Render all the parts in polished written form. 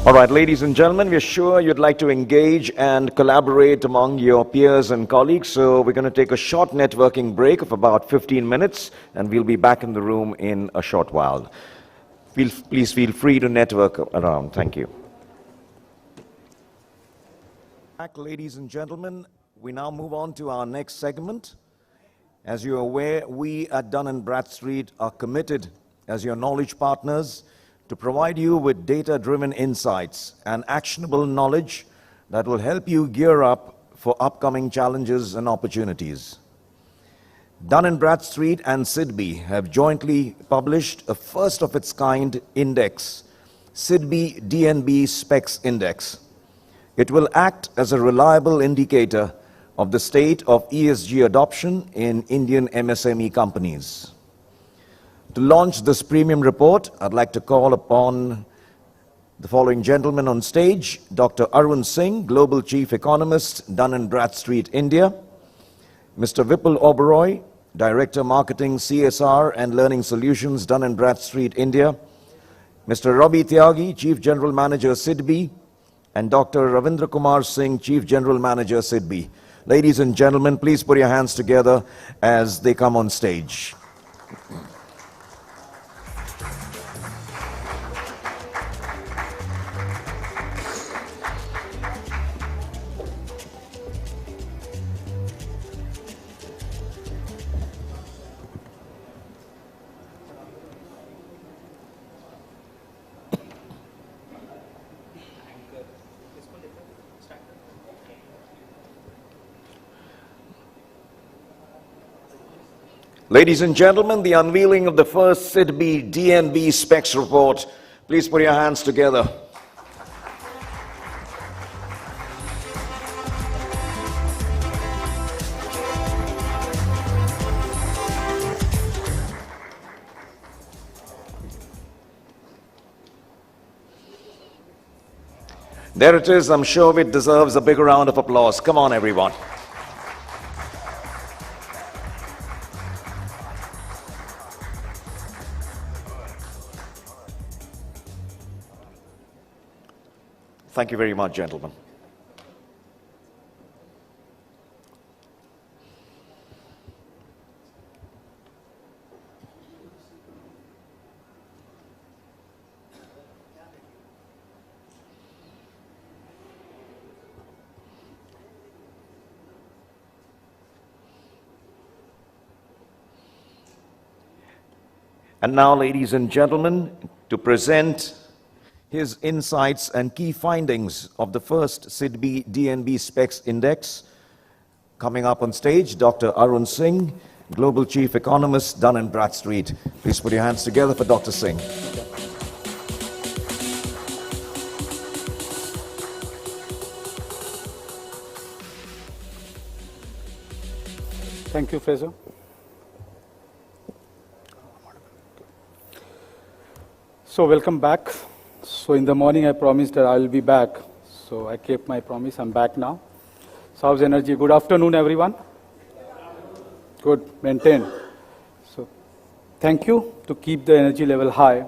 All right, ladies and gentlemen, we're sure you'd like to engage and collaborate among your peers and colleagues, so we're going to take a short networking break of about 15 minutes, and we'll be back in the room in a short while. Please feel free to network around. Thank you. Back, ladies and gentlemen, we now move on to our next segment. As you're aware, we at Dun & Bradstreet are committed as your knowledge partners to provide you with data-driven insights and actionable knowledge that will help you gear up for upcoming challenges and opportunities. Dun & Bradstreet and SIDBI have jointly published a first-of-its-kind index, SIDBI-D&B SPeX Index. It will act as a reliable indicator of the state of ESG adoption in Indian MSME companies. To launch this premium report, I'd like to call upon the following gentlemen on stage: Dr. Arun Singh, Global Chief Economist, Dun & Bradstreet, India; Mr. Vipul Oberoi, Director Marketing, CSR and Learning Solutions, Dun & Bradstreet, India; Mr. Ravi Tyagi, Chief General Manager, SIDBI; and Dr. Ravindra Kumar Singh, Chief General Manager, SIDBI. Ladies and gentlemen, please put your hands together as they come on stage. Ladies and gentlemen, the unveiling of the first SIDBI-D&B SPeX report. Please put your hands together. There it is. I'm sure it deserves a big round of applause. Come on, everyone. Thank you very much, gentlemen. And now, ladies and gentlemen, to present his insights and key findings of the first SIDBI-D&B SPeX Index. Coming up on stage, Dr. Arun Singh, Global Chief Economist, Dun & Bradstreet. Please put your hands together for Dr. Singh. Thank you, Fraser. So welcome back. So in the morning I promised that I will be back. So I kept my promise. I'm back now. So how's energy? Good afternoon, everyone. Good, maintain. So thank you to keep the energy level high.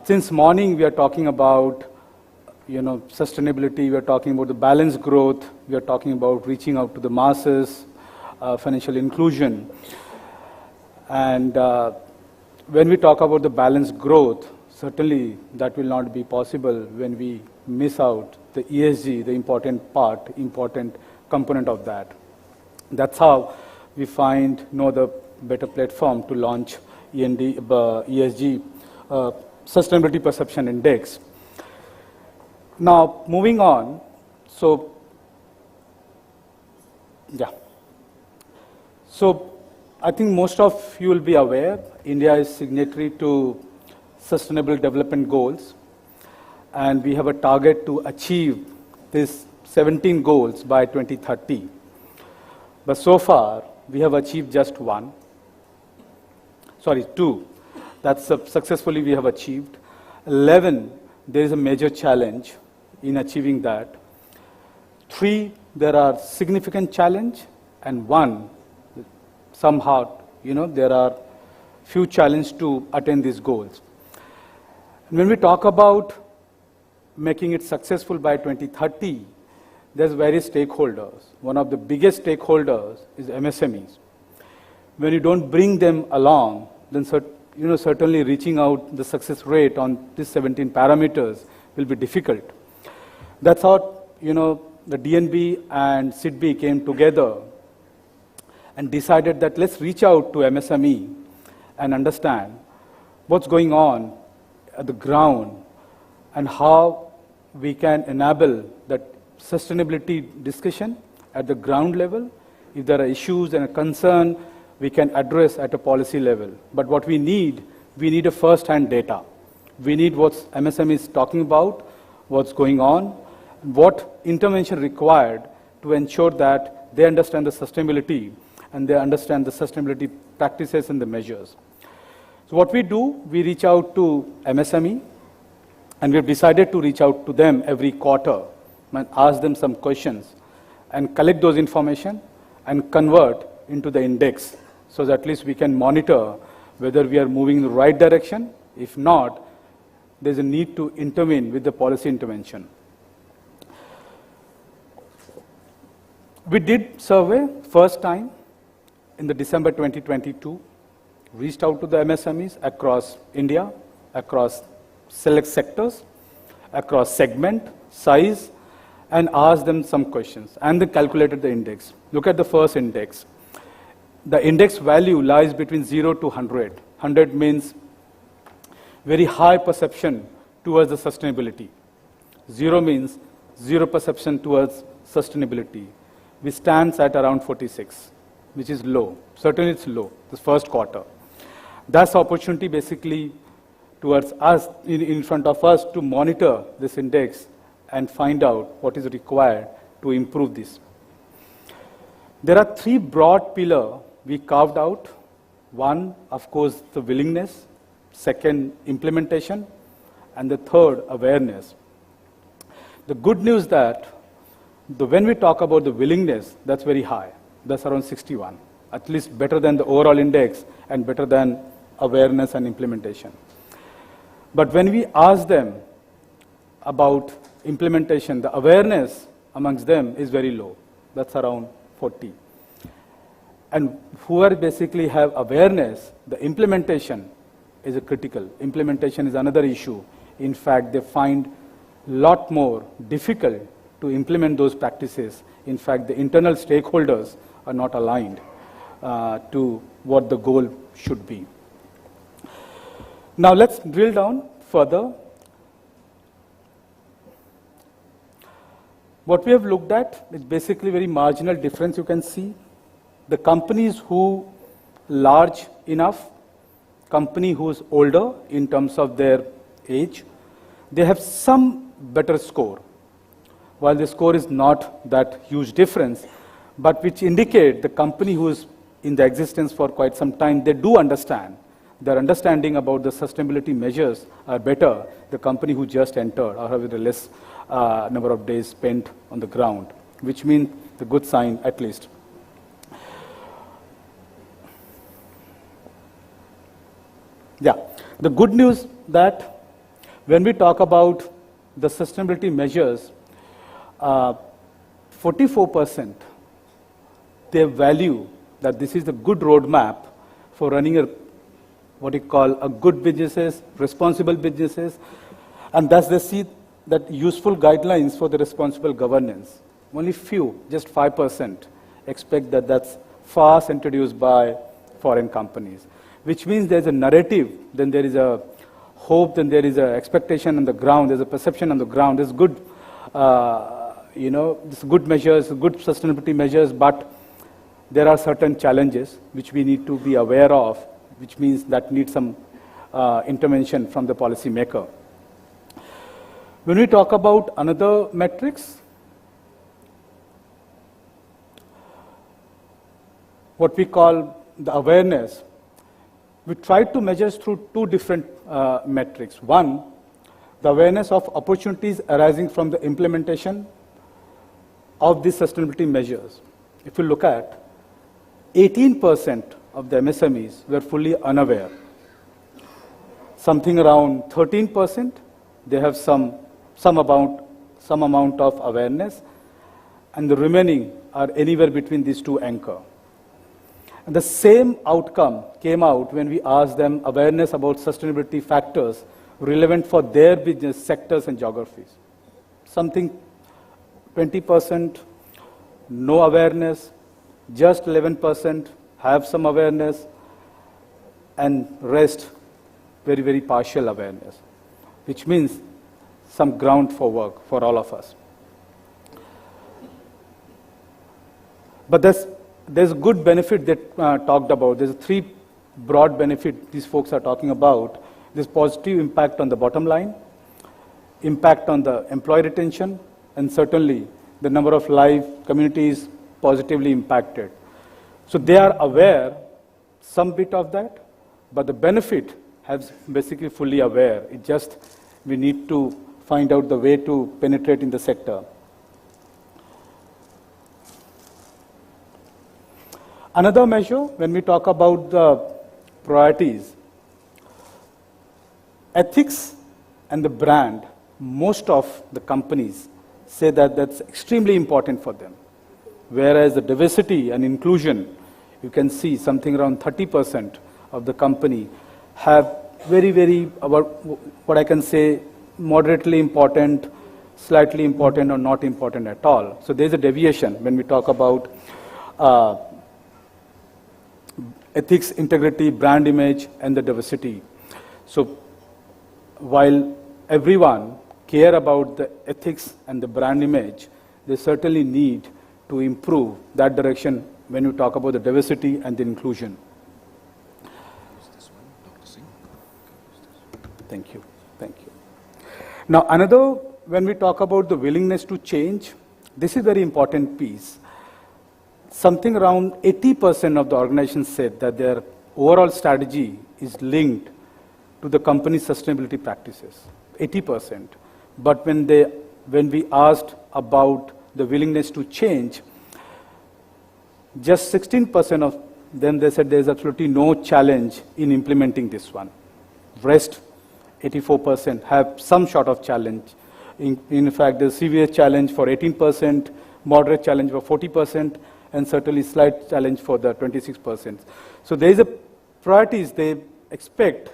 Since morning we are talking about sustainability. We are talking about the balanced growth. We are talking about reaching out to the masses, financial inclusion. And when we talk about the balanced growth, certainly that will not be possible when we miss out the ESG, the important component of that. That's how we find no other better platform to launch ESG Sustainability Perception Index. Now, moving on, So I think most of you will be aware, India is signatory to Sustainable Development Goals, and we have a target to achieve these 17 goals by 2030. But so far, we have achieved just two. That's successfully we have achieved. 11, there is a major challenge in achieving that. 3, there are significant challenge, and 1, somehow, there are few challenges to attain these goals. When we talk about making it successful by 2030, there's various stakeholders. One of the biggest stakeholders is MSMEs. When you don't bring them along, then certainly reaching out the success rate on these 17 parameters will be difficult. That's how the D&B and SIDBI came together and decided that let's reach out to MSME and understand what's going on at the ground and how we can enable that sustainability discussion at the ground level. If there are issues and a concern, we can address at a policy level. But what we need a first-hand data. We need what MSME is talking about, what's going on, what intervention required to ensure that they understand the sustainability and they understand the sustainability practices and the measures. So what we do, we reach out to MSME, and we've decided to reach out to them every quarter and ask them some questions and collect those information and convert into the index so that at least we can monitor whether we are moving in the right direction. If not, there's a need to intervene with the policy intervention. We did survey first time in the December 2022, reached out to the MSMEs across India, across select sectors, across segment, size, and asked them some questions, and then calculated the index. Look at the first index. The index value lies between 0 to 100. 100 means very high perception towards the sustainability. 0 means zero perception towards sustainability, which stands at around 46, which is low. Certainly it's low, this first quarter. That's the opportunity basically towards us, in front of us, to monitor this index and find out what is required to improve this. There are three broad pillars we carved out. One, of course, the willingness. Second, implementation. And the third, awareness. The good news that when we talk about the willingness, that's very high. That's around 61, at least better than the overall index and better than awareness and implementation. But when we ask them about implementation, the awareness amongst them is very low. That's around 40. And who basically have awareness, the implementation is a critical. Implementation is another issue. In fact, they find a lot more difficult to implement those practices. In fact, the internal stakeholders are not aligned to what the goal should be. Now let's drill down further. What we have looked at is basically very marginal difference you can see. The companies who large enough, company who's older in terms of their age, they have some better score. While the score is not that huge difference, but which indicate the company who is in the existence for quite some time, they do understand. Their understanding about the sustainability measures are better. The company who just entered or have a less number of days spent on the ground, which means the good sign at least. Yeah, the good news that when we talk about the sustainability measures, 44% they value that this is the good roadmap for running a what you call a good businesses, responsible businesses, and thus they see that useful guidelines for the responsible governance. Only few, just 5%, expect that that's fast introduced by foreign companies, which means there's a narrative, then there is a hope, then there is an expectation on the ground, there's a perception on the ground, there's good, there's good measures, good sustainability measures, but there are certain challenges which we need to be aware of, which means that needs some intervention from the policymaker. When we talk about another metrics, what we call the awareness, we try to measure through two different metrics. One, the awareness of opportunities arising from the implementation of these sustainability measures. If you look at 18% of the MSMEs were fully unaware. Something around 13%, they have some some amount of awareness, and the remaining are anywhere between these two anchor. And the same outcome came out when we asked them awareness about sustainability factors relevant for their business sectors and geographies. Something 20% no awareness, just 11% have some awareness, and rest very, very partial awareness, which means some ground for work for all of us. But there's good benefit that talked about. There's three broad benefits these folks are talking about. There's positive impact on the bottom line, impact on the employee retention, and certainly the number of live communities positively impacted. So they are aware some bit of that, but the benefit has basically fully aware. It just, we need to find out the way to penetrate in the sector. Another measure, when we talk about the priorities, ethics and the brand, most of the companies say that that's extremely important for them. Whereas the diversity and inclusion, you can see something around 30% of the company have very, very, about what I can say, moderately important, slightly important, or not important at all. So there's a deviation when we talk about ethics, integrity, brand image, and the diversity. So while everyone care about the ethics and the brand image, they certainly need to improve that direction when you talk about the diversity and the inclusion. Thank you. Thank you. Now, another, when we talk about the willingness to change, this is a very important piece. Something around 80% of the organizations said that their overall strategy is linked to the company's sustainability practices, 80%. But when we asked about the willingness to change, just 16% of them, they said there's absolutely no challenge in implementing this one. Rest, 84% have some sort of challenge. In fact, there's severe challenge for 18%, moderate challenge for 40%, and certainly slight challenge for the 26%. So there is a priorities they expect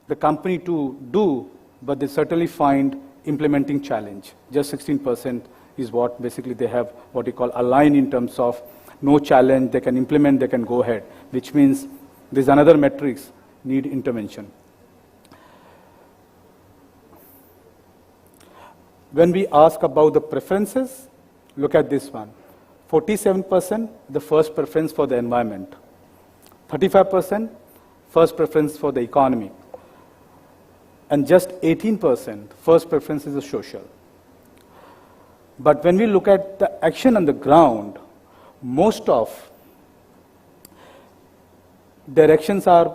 the company to do, but they certainly find implementing challenge. Just 16% is what basically they have what you call align in terms of no challenge, they can implement, they can go ahead, which means there's another metrics need intervention. When we ask about the preferences, look at this one. 47% the first preference for the environment, 35% first preference for the economy, and just 18% first preference is the social. But when we look at the action on the ground, most of directions are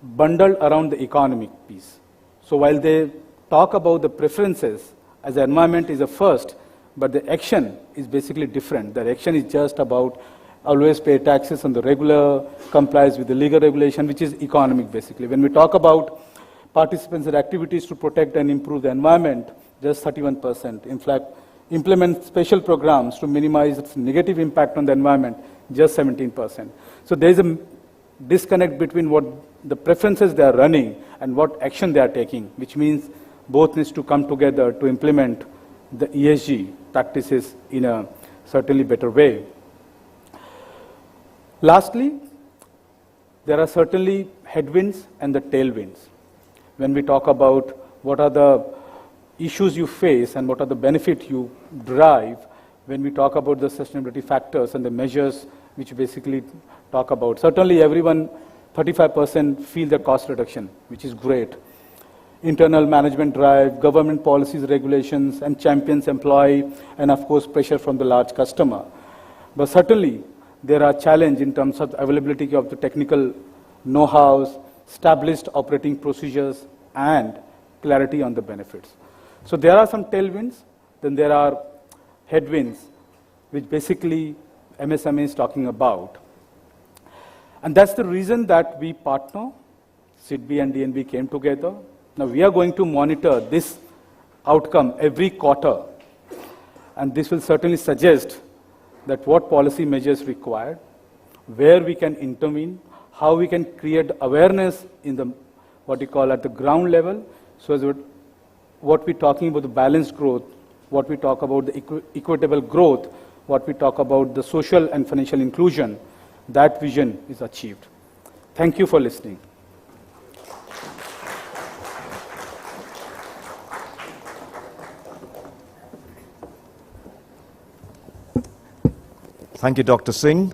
bundled around the economic piece. So while they talk about the preferences as the environment is the first, but the action is basically different. The action is just about always pay taxes on the regular, complies with the legal regulation, which is economic basically. When we talk about participants and activities to protect and improve the environment, just 31%. In fact, implement special programs to minimize its negative impact on the environment, just 17%. So there is a disconnect between what the preferences they are running and what action they are taking, which means both needs to come together to implement the ESG practices in a certainly better way. Lastly, there are certainly headwinds and the tailwinds. When we talk about what are the issues you face and what are the benefits you derive, when we talk about the sustainability factors and the measures which basically talk about. Certainly everyone, 35% feel the cost reduction, which is great. Internal management drive, government policies, regulations, and champions employee, and of course pressure from the large customer. But certainly there are challenges in terms of the availability of the technical know-hows, established operating procedures, and clarity on the benefits. So there are some tailwinds, then there are headwinds, which basically MSME is talking about. And that's the reason that we partner, SIDBI and D&B came together. Now we are going to monitor this outcome every quarter. And this will certainly suggest that what policy measures required, where we can intervene, how we can create awareness in the what we call at the ground level, so as what we're talking about the balanced growth, what we talk about the equitable growth, what we talk about the social and financial inclusion, that vision is achieved. Thank you for listening. Thank you, Dr. Singh.